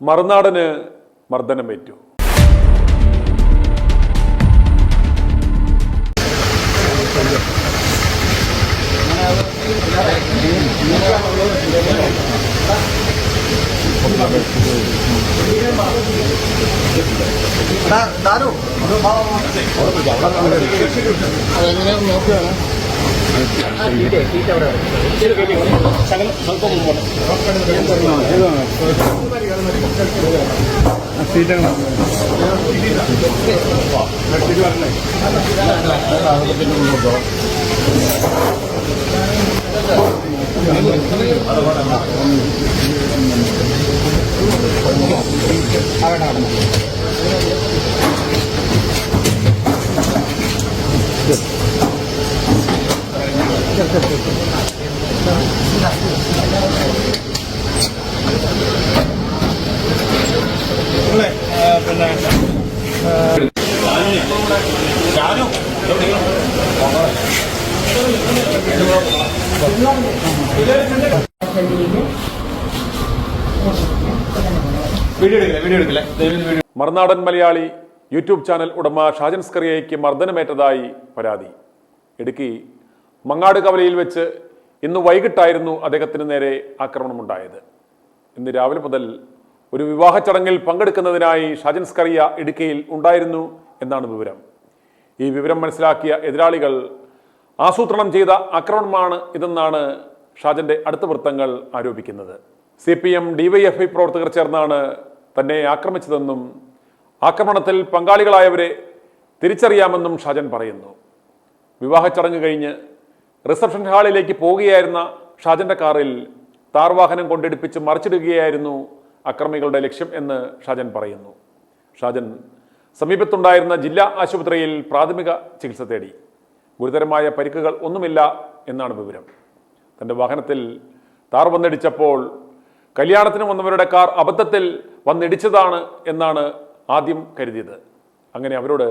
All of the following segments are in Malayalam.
മറുനാടന് മർദ്ദനമേറ്റു. മറുനാടൻ മലയാളി യൂട്യൂബ് ചാനൽ ഉടമ ഷാജൻ സ്കറിയയ്ക്ക് മർദ്ദനമേറ്റതായി പരാതി. ഇടുക്കി മങ്ങാട് കവലയിൽ വെച്ച് ഇന്ന് വൈകിട്ടായിരുന്നു അദ്ദേഹത്തിന് നേരെ ആക്രമണമുണ്ടായത്. ഇന്ന് രാവിലെ മുതൽ ഒരു വിവാഹ ചടങ്ങിൽ പങ്കെടുക്കുന്നതിനായി ഷാജൻ സ്കറിയ ഇടുക്കിയിൽ ഉണ്ടായിരുന്നു എന്നാണ് വിവരം. ഈ വിവരം മനസ്സിലാക്കിയ എതിരാളികൾ ആസൂത്രണം ചെയ്ത ആക്രമണമാണ് ഇതെന്നാണ് ഷാജന്റെ അടുത്ത വൃത്തങ്ങൾ ആരോപിക്കുന്നത്. CPM DYFI പ്രവർത്തകർ ചേർന്നാണ് തന്നെ ആക്രമിച്ചതെന്നും ആക്രമണത്തിൽ പങ്കാളികളായവരെ തിരിച്ചറിയാമെന്നും ഷാജൻ പറയുന്നു. വിവാഹ ചടങ്ങ് കഴിഞ്ഞ് റിസപ്ഷൻ ഹാളിലേക്ക് പോവുകയായിരുന്ന ഷാജന്റെ കാറിൽ താർവാഹനം കൊണ്ടിടിപ്പിച്ച് മറിച്ചിടുകയായിരുന്നു അക്രമികളുടെ ലക്ഷ്യം എന്ന് ഷാജൻ പറയുന്നു. ഷാജൻ സമീപത്തുണ്ടായിരുന്ന ജില്ലാ ആശുപത്രിയിൽ പ്രാഥമിക ചികിത്സ തേടി. ഗുരുതരമായ പരിക്കുകൾ ഒന്നുമില്ല എന്നാണ് വിവരം. തൻ്റെ വാഹനത്തിൽ താർ വന്നിടിച്ചപ്പോൾ കല്യാണത്തിന് വന്നവരുടെ കാർ അബദ്ധത്തിൽ വന്നിടിച്ചതാണ് എന്നാണ് ആദ്യം കരുതിയത്. അങ്ങനെ അവരോട്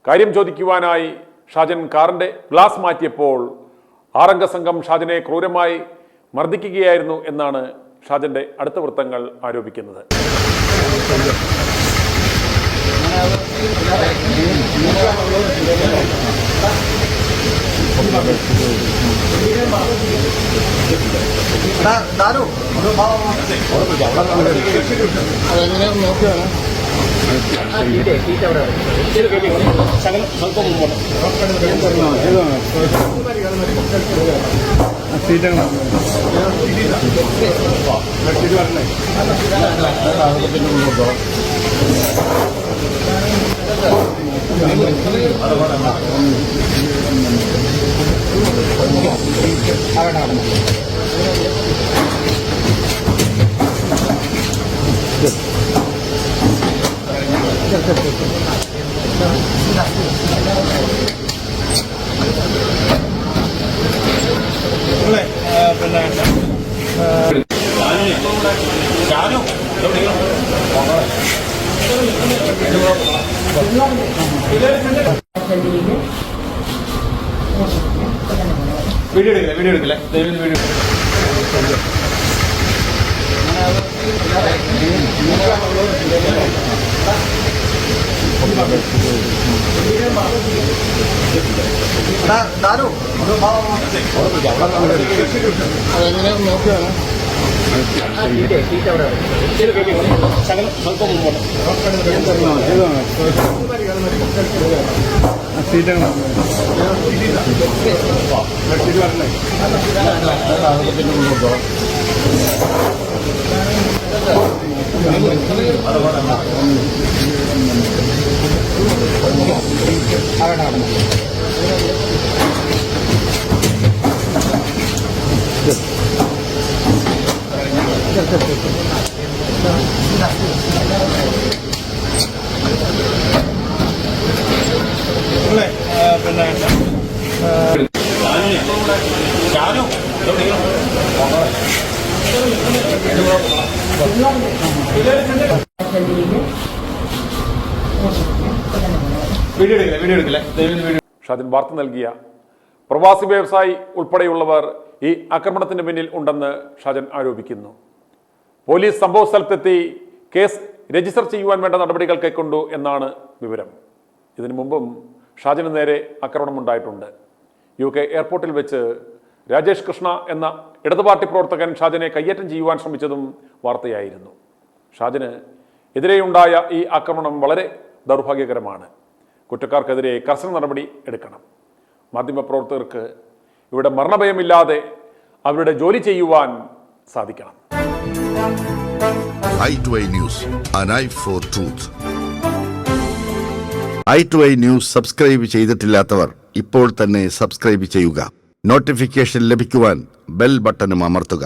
കാര്യം ചോദിക്കുവാനായി ഷാജൻ കാറിൻ്റെ ഗ്ലാസ് മാറ്റിയപ്പോൾ 6 അംഗ സംഘം ഷാജനെ ക്രൂരമായി മർദ്ദിക്കുകയായിരുന്നു എന്നാണ് ഷാജന്റെ അടുത്ത വൃത്തങ്ങൾ ആരോപിക്കുന്നത്. ഷാജൻ വാർത്ത നൽകിയ പ്രവാസി വ്യവസായി ഉൾപ്പെടെയുള്ളവർ ഈ ആക്രമണത്തിന് പിന്നിൽ ഉണ്ടെന്ന് ഷാജൻ ആരോപിക്കുന്നു. പോലീസ് സംഭവ സ്ഥലത്തെത്തി കേസ് രജിസ്റ്റർ ചെയ്യുവാൻ വേണ്ട നടപടികൾ കൈക്കൊണ്ടു എന്നാണ് വിവരം. ഇതിനു മുമ്പും ഷാജന് നേരെ ആക്രമണമുണ്ടായിട്ടുണ്ട്. UK എയർപോർട്ടിൽ വെച്ച് രാജേഷ് കൃഷ്ണ എന്ന ഇടതു പാർട്ടി പ്രവർത്തകൻ ഷാജനെ കയ്യേറ്റം ചെയ്യുവാൻ ശ്രമിച്ചതും വാർത്തയായിരുന്നു. ഷാജന് എതിരെയുണ്ടായ ഈ ആക്രമണം വളരെ ദൗർഭാഗ്യകരമാണ്. കുറ്റക്കാർക്കെതിരെ കർശന നടപടി എടുക്കണം. മാധ്യമപ്രവർത്തകർക്ക് ഇവിടെ മരണഭയമില്ലാതെ അവരുടെ ജോലി ചെയ്യുവാൻ സാധിക്കണം. i2i News, an eye for truth. i2i News subscribe ചെയ്തിട്ടില്ലാത്തവർ ഇപ്പോൾ തന്നെ സബ്സ്ക്രൈബ് ചെയ്യുക. നോട്ടിഫിക്കേഷൻ ലഭിക്കുവാൻ ബെൽ ബട്ടണും അമർത്തുക.